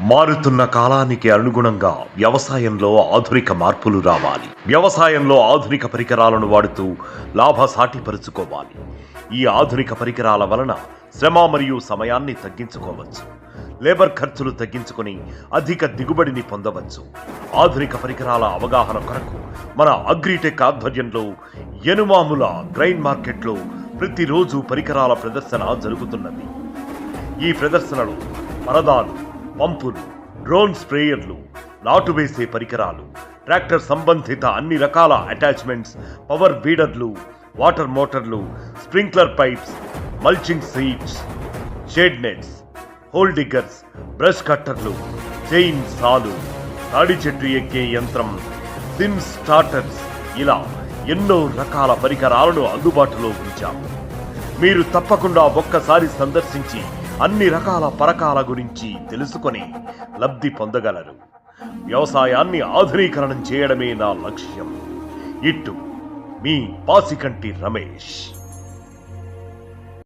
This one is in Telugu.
మారుతున్న కాలానికి అనుగుణంగా వ్యవసాయంలో ఆధునిక మార్పులు రావాలి. వ్యవసాయంలో ఆధునిక పరికరాలను వాడుతూ లాభసాటిపరుచుకోవాలి. ఈ ఆధునిక పరికరాల వలన శ్రమ మరియు సమయాన్ని తగ్గించుకోవచ్చు. లేబర్ ఖర్చులు తగ్గించుకొని అధిక దిగుబడిని పొందవచ్చు. ఆధునిక పరికరాల అవగాహన కొరకు మన అగ్రిటెక్ ఆధ్వర్యంలో యనుమాముల గ్రైన్ మార్కెట్లో ప్రతిరోజు పరికరాల ప్రదర్శన జరుగుతున్నది. ఈ ప్రదర్శనలో పరదాలు, పంపులు, డ్రోన్ స్ప్రేయర్లు, నాటు వేసే పరికరాలు, ట్రాక్టర్ సంబంధిత అన్ని రకాల అటాచ్మెంట్స్, పవర్ వీడర్లు, వాటర్ మోటార్లు, sprinkler pipes, mulching sheets, shade nets, hole diggers, brush కట్టర్లు, చైన్ సాలు, తాడి చెట్టు ఎక్కే యంత్రం, సిమ్ స్టార్టర్స్, ఇలా ఎన్నో రకాల పరికరాలను అందుబాటులో ఉంచాము. మీరు తప్పకుండా ఒక్కసారి సందర్శించి అన్ని రకాల పరకాల గురించి తెలుసుకొని లబ్ధి పొందగలరు. వ్యవసాయాన్ని ఆధునీకరణం చేయడమే నా లక్ష్యం. ఇట్టు మీ పాసికంటి రమేష్.